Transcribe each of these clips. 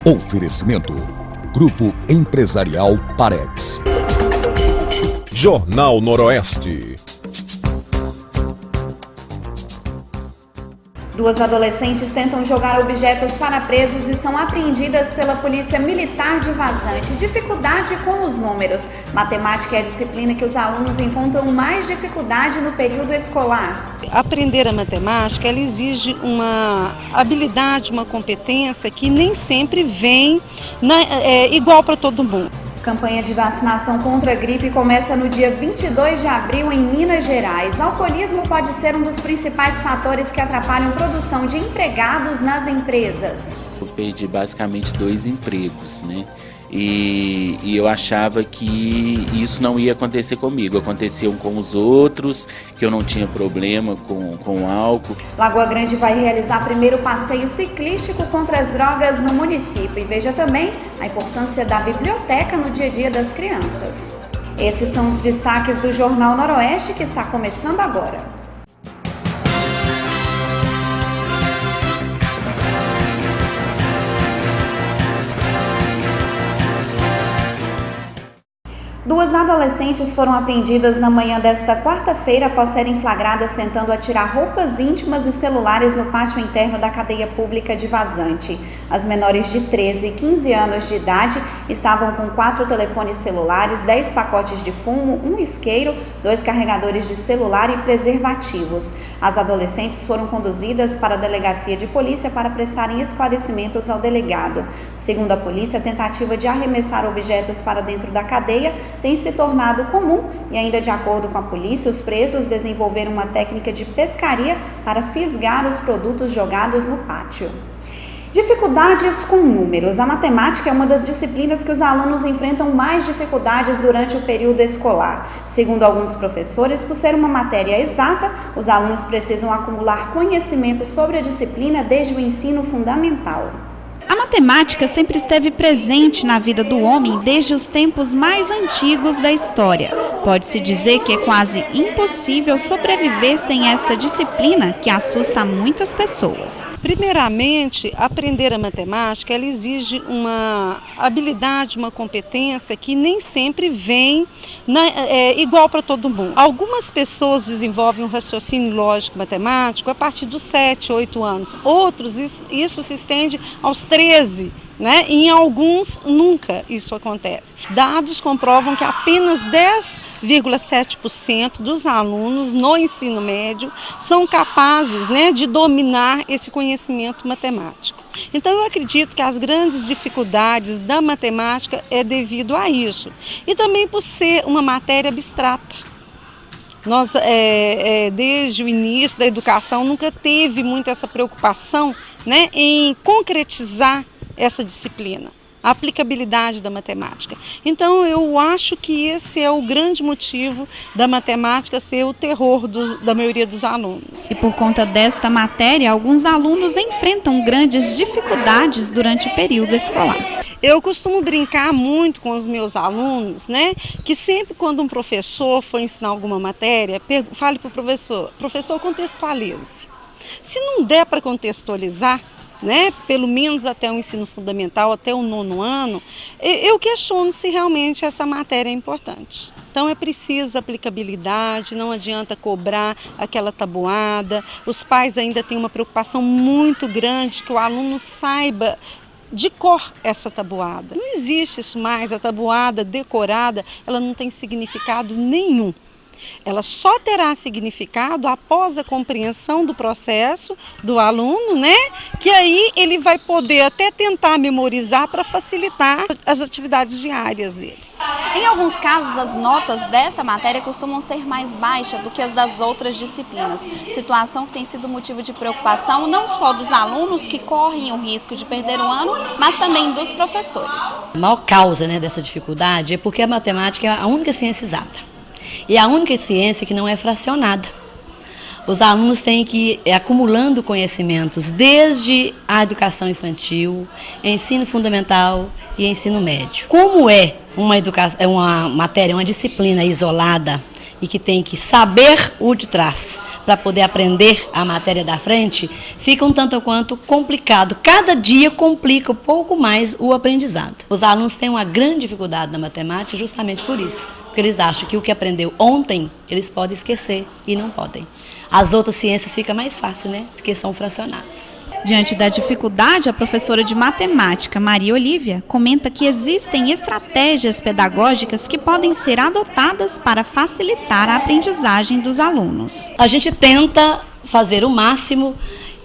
Oferecimento: Grupo Empresarial Parex. Jornal Noroeste. Duas adolescentes tentam jogar objetos para presos e são apreendidas pela Polícia Militar de Vazante. Dificuldade com os números. Matemática é a disciplina que os alunos encontram mais dificuldade no período escolar. Aprender a matemática, ela exige uma habilidade, uma competência que nem sempre vem igual para todo mundo. Campanha de vacinação contra a gripe começa no dia 22 de abril em Minas Gerais. Alcoolismo pode ser um dos principais fatores que atrapalham a produção de empregados nas empresas. Eu perdi basicamente 2 empregos, né? E eu achava que isso não ia acontecer comigo. Aconteciam com os outros, que eu não tinha problema com álcool. Lagoa Grande vai realizar primeiro passeio ciclístico contra as drogas no município. E veja também a importância da biblioteca no dia a dia das crianças. Esses são os destaques do Jornal Noroeste, que está começando agora. Duas adolescentes foram apreendidas na manhã desta quarta-feira após serem flagradas tentando atirar roupas íntimas e celulares no pátio interno da cadeia pública de Vazante. As menores de 13 e 15 anos de idade estavam com 4 telefones celulares, 10 pacotes de fumo, um isqueiro, 2 carregadores de celular e preservativos. As adolescentes foram conduzidas para a delegacia de polícia para prestarem esclarecimentos ao delegado. Segundo a polícia, a tentativa de arremessar objetos para dentro da cadeia tem se tornado comum e, ainda de acordo com a polícia, os presos desenvolveram uma técnica de pescaria para fisgar os produtos jogados no pátio. Dificuldades com números. A matemática é uma das disciplinas que os alunos enfrentam mais dificuldades durante o período escolar. Segundo alguns professores, por ser uma matéria exata, os alunos precisam acumular conhecimento sobre a disciplina desde o ensino fundamental. A matemática sempre esteve presente na vida do homem desde os tempos mais antigos da história. Pode-se dizer que é quase impossível sobreviver sem esta disciplina que assusta muitas pessoas. Primeiramente, aprender a matemática, ela exige uma habilidade, uma competência que nem sempre vem igual para todo mundo. Algumas pessoas desenvolvem um raciocínio lógico matemático a partir dos 7, 8 anos. Outros, isso se estende aos 13, né? E em alguns nunca isso acontece. Dados comprovam que apenas 10,7% dos alunos no ensino médio são capazes, né, de dominar esse conhecimento matemático. Então eu acredito que as grandes dificuldades da matemática é devido a isso. E também por ser uma matéria abstrata. Nós, desde o início da educação, nunca teve muito essa preocupação, né, em concretizar essa disciplina, a aplicabilidade da matemática. Então, eu acho que esse é o grande motivo da matemática ser o terror da maioria dos alunos. E por conta desta matéria, alguns alunos enfrentam grandes dificuldades durante o período escolar. Eu costumo brincar muito com os meus alunos, né, que sempre quando um professor for ensinar alguma matéria, fale para o professor, contextualize. Se não der para contextualizar, né, pelo menos até o ensino fundamental, até o 9º ano, eu questiono se realmente essa matéria é importante. Então é preciso aplicabilidade, não adianta cobrar aquela tabuada. Os pais ainda têm uma preocupação muito grande que o aluno saiba de cor essa tabuada. Não existe isso mais, a tabuada decorada, ela não tem significado nenhum. Ela só terá significado após a compreensão do processo do aluno, né? Que aí ele vai poder até tentar memorizar para facilitar as atividades diárias dele. Em alguns casos, as notas desta matéria costumam ser mais baixas do que as das outras disciplinas, situação que tem sido motivo de preocupação não só dos alunos que correm o risco de perder o ano, mas também dos professores. A maior causa, né, dessa dificuldade é porque a matemática é a única ciência exata. E a única ciência que não é fracionada. Os alunos têm que ir acumulando conhecimentos desde a educação infantil, ensino fundamental e ensino médio. Como é uma matéria, uma disciplina isolada e que tem que saber o de trás para poder aprender a matéria da frente, fica um tanto quanto complicado. Cada dia complica um pouco mais o aprendizado. Os alunos têm uma grande dificuldade na matemática justamente por isso, porque eles acham que o que aprendeu ontem, eles podem esquecer e não podem. As outras ciências fica mais fácil, né? Porque são fracionados. Diante da dificuldade, a professora de matemática, Maria Olívia, comenta que existem estratégias pedagógicas que podem ser adotadas para facilitar a aprendizagem dos alunos. A gente tenta fazer o máximo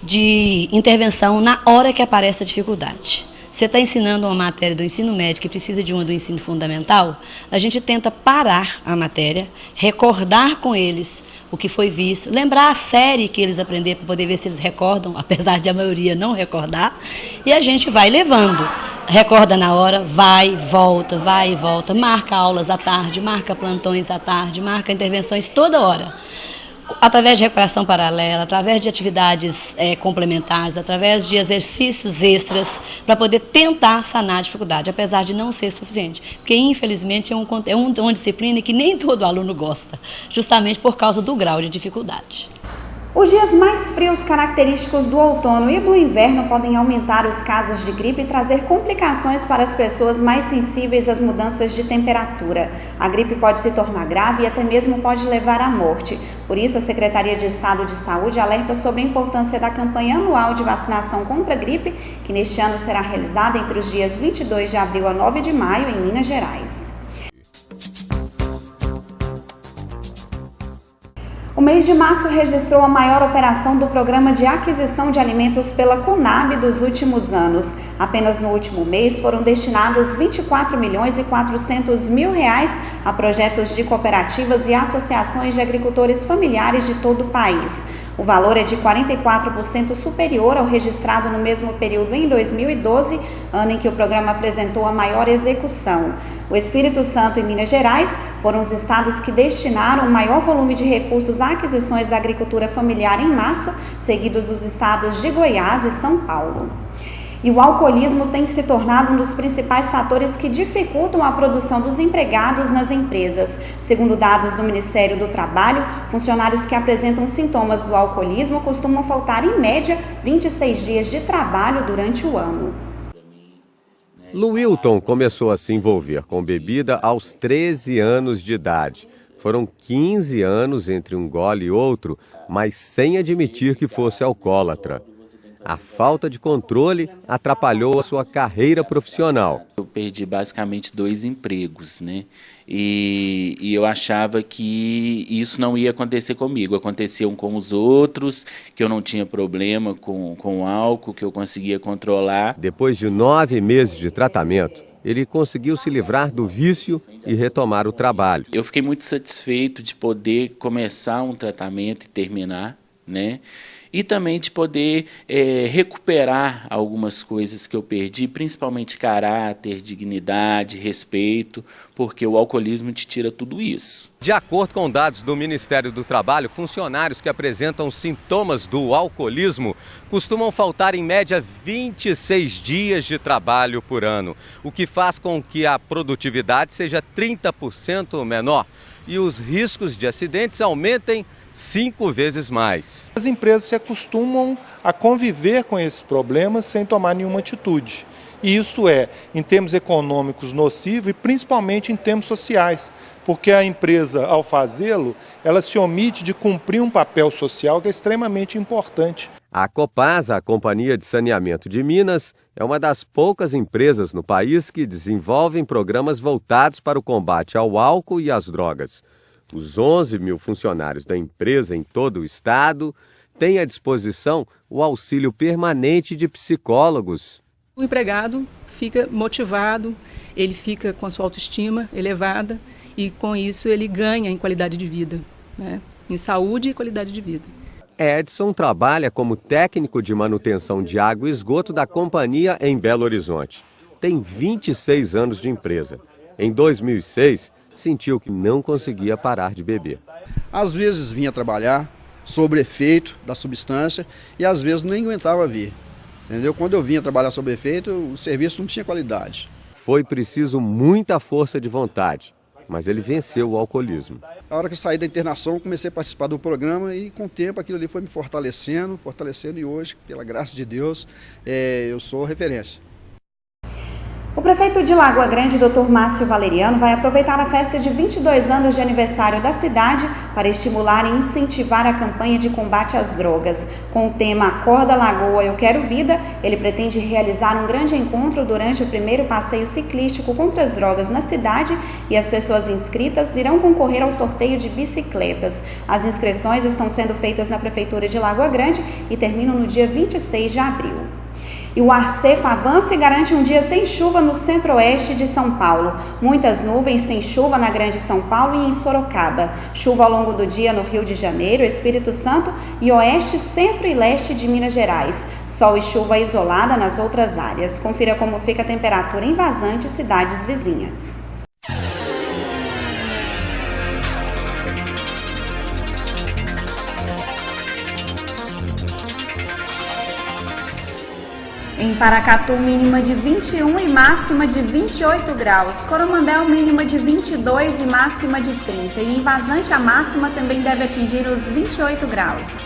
de intervenção na hora que aparece a dificuldade. Você está ensinando uma matéria do ensino médio que precisa de uma do ensino fundamental, a gente tenta parar a matéria, recordar com eles o que foi visto, lembrar a série que eles aprenderam para poder ver se eles recordam, apesar de a maioria não recordar, e a gente vai levando. Recorda na hora, vai e volta, marca aulas à tarde, marca plantões à tarde, marca intervenções toda hora. Através de recuperação paralela, através de atividades complementares, através de exercícios extras, para poder tentar sanar a dificuldade, apesar de não ser suficiente. Porque, infelizmente, é uma disciplina que nem todo aluno gosta, justamente por causa do grau de dificuldade. Os dias mais frios característicos do outono e do inverno podem aumentar os casos de gripe e trazer complicações para as pessoas mais sensíveis às mudanças de temperatura. A gripe pode se tornar grave e até mesmo pode levar à morte. Por isso, a Secretaria de Estado de Saúde alerta sobre a importância da campanha anual de vacinação contra a gripe, que neste ano será realizada entre os dias 22 de abril a 9 de maio em Minas Gerais. O mês de março registrou a maior operação do Programa de Aquisição de Alimentos pela Conab dos últimos anos. Apenas no último mês foram destinados R$ 24.400.000 a projetos de cooperativas e associações de agricultores familiares de todo o país. O valor é de 44% superior ao registrado no mesmo período em 2012, ano em que o programa apresentou a maior execução. O Espírito Santo e Minas Gerais foram os estados que destinaram o maior volume de recursos a aquisições da agricultura familiar em março, seguidos os estados de Goiás e São Paulo. E o alcoolismo tem se tornado um dos principais fatores que dificultam a produção dos empregados nas empresas. Segundo dados do Ministério do Trabalho, funcionários que apresentam sintomas do alcoolismo costumam faltar, em média, 26 dias de trabalho durante o ano. Luilton começou a se envolver com bebida aos 13 anos de idade. Foram 15 anos entre um gole e outro, mas sem admitir que fosse alcoólatra. A falta de controle atrapalhou a sua carreira profissional. Eu perdi basicamente 2 empregos, né? E eu achava que isso não ia acontecer comigo. Aconteciam com os outros, que eu não tinha problema com o álcool, que eu conseguia controlar. Depois de 9 meses de tratamento, ele conseguiu se livrar do vício e retomar o trabalho. Eu fiquei muito satisfeito de poder começar um tratamento e terminar, né? E também de poder recuperar algumas coisas que eu perdi, principalmente caráter, dignidade, respeito, porque o alcoolismo te tira tudo isso. De acordo com dados do Ministério do Trabalho, funcionários que apresentam sintomas do alcoolismo costumam faltar em média 26 dias de trabalho por ano, o que faz com que a produtividade seja 30% menor e os riscos de acidentes aumentem 5 vezes mais. As empresas se acostumam a conviver com esses problemas sem tomar nenhuma atitude. E isso é, em termos econômicos, nocivo e principalmente em termos sociais, porque a empresa, ao fazê-lo, ela se omite de cumprir um papel social que é extremamente importante. A Copasa, a Companhia de Saneamento de Minas, é uma das poucas empresas no país que desenvolvem programas voltados para o combate ao álcool e às drogas. Os 11 mil funcionários da empresa em todo o estado têm à disposição o auxílio permanente de psicólogos. O empregado fica motivado, ele fica com a sua autoestima elevada e com isso ele ganha em qualidade de vida, né? Em saúde e qualidade de vida. Edson trabalha como técnico de manutenção de água e esgoto da companhia em Belo Horizonte. Tem 26 anos de empresa. Em 2006, sentiu que não conseguia parar de beber. Às vezes vinha trabalhar sob efeito da substância e às vezes nem aguentava vir. Entendeu? Quando eu vinha trabalhar sob efeito, o serviço não tinha qualidade. Foi preciso muita força de vontade mas ele venceu o alcoolismo. A hora que eu saí da internação, comecei a participar do programa e com o tempo aquilo ali foi me fortalecendo e hoje, pela graça de Deus, eu sou referência. O prefeito de Lagoa Grande, Dr. Márcio Valeriano, vai aproveitar a festa de 22 anos de aniversário da cidade para estimular e incentivar a campanha de combate às drogas. Com o tema Acorda Lagoa, Eu Quero Vida, ele pretende realizar um grande encontro durante o primeiro passeio ciclístico contra as drogas na cidade e as pessoas inscritas irão concorrer ao sorteio de bicicletas. As inscrições estão sendo feitas na Prefeitura de Lagoa Grande e terminam no dia 26 de abril. E o ar seco avança e garante um dia sem chuva no centro-oeste de São Paulo. Muitas nuvens sem chuva na Grande São Paulo e em Sorocaba. Chuva ao longo do dia no Rio de Janeiro, Espírito Santo e oeste, centro e leste de Minas Gerais. Sol e chuva isolada nas outras áreas. Confira como fica a temperatura em Vazante e cidades vizinhas. Em Paracatu, mínima de 21 e máxima de 28 graus. Coromandel, mínima de 22 e máxima de 30. E em Vazante, a máxima também deve atingir os 28 graus.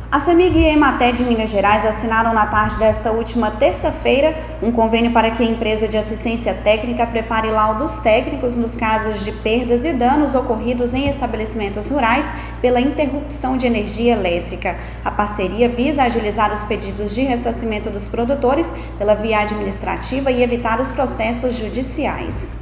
A CEMIG e a Emater de Minas Gerais assinaram na tarde desta última terça-feira um convênio para que a empresa de assistência técnica prepare laudos técnicos nos casos de perdas e danos ocorridos em estabelecimentos rurais pela interrupção de energia elétrica. A parceria visa agilizar os pedidos de ressarcimento dos produtores pela via administrativa e evitar os processos judiciais.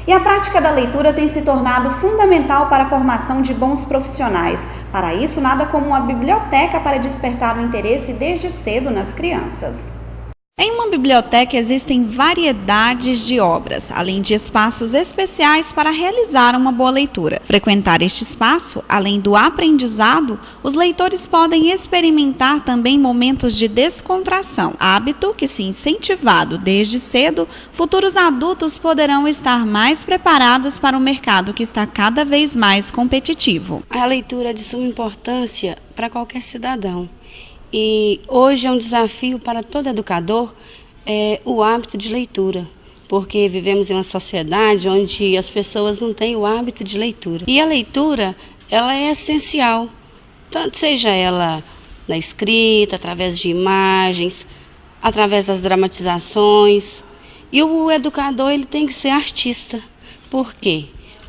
E a prática da leitura tem se tornado fundamental para a formação de bons profissionais. Para isso, nada como uma biblioteca para despertar o interesse desde cedo nas crianças. Em uma biblioteca existem variedades de obras, além de espaços especiais para realizar uma boa leitura. Frequentar este espaço, além do aprendizado, os leitores podem experimentar também momentos de descontração, hábito que, se incentivado desde cedo, futuros adultos poderão estar mais preparados para um mercado que está cada vez mais competitivo. A leitura é de suma importância para qualquer cidadão. E hoje é um desafio para todo educador o hábito de leitura, porque vivemos em uma sociedade onde as pessoas não têm o hábito de leitura. E a leitura, ela é essencial, tanto seja ela na escrita, através de imagens, através das dramatizações. E o educador, ele tem que ser artista. Por quê?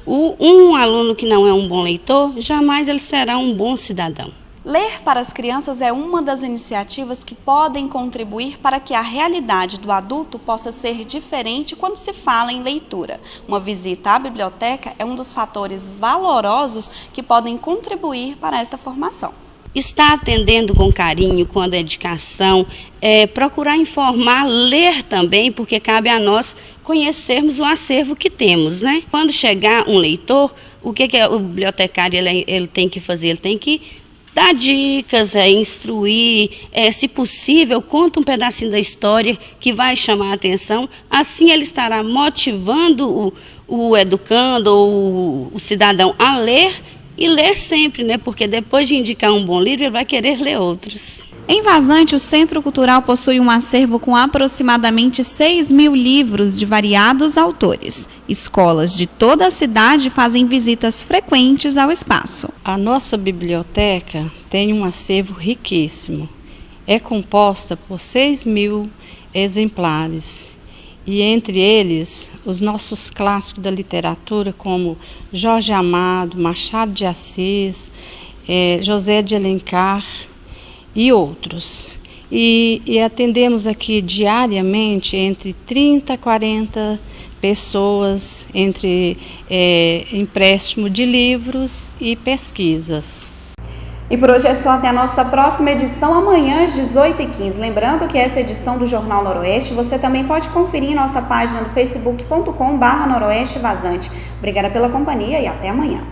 Um aluno que não é um bom leitor, jamais ele será um bom cidadão. Ler para as crianças é uma das iniciativas que podem contribuir para que a realidade do adulto possa ser diferente quando se fala em leitura. Uma visita à biblioteca é um dos fatores valorosos que podem contribuir para esta formação. Estar atendendo com carinho, com a dedicação, procurar informar, ler também, porque cabe a nós conhecermos o acervo que temos, né? Quando chegar um leitor, o que o bibliotecário ele tem que fazer? Ele tem que dar dicas, instruir, se possível, conta um pedacinho da história que vai chamar a atenção. Assim ele estará motivando o educando ou o cidadão a ler e ler sempre, né? Porque depois de indicar um bom livro, ele vai querer ler outros. Em Vazante, o Centro Cultural possui um acervo com aproximadamente 6.000 livros de variados autores. Escolas de toda a cidade fazem visitas frequentes ao espaço. A nossa biblioteca tem um acervo riquíssimo. É composta por 6.000 exemplares. E entre eles, os nossos clássicos da literatura, como Jorge Amado, Machado de Assis, José de Alencar e outros. E atendemos aqui diariamente entre 30 a 40 pessoas, entre empréstimo de livros e pesquisas. E por hoje é só, até a nossa próxima edição amanhã às 18h15. Lembrando que essa edição do Jornal Noroeste você também pode conferir em nossa página no facebook.com/noroestevazante. Obrigada pela companhia e até amanhã.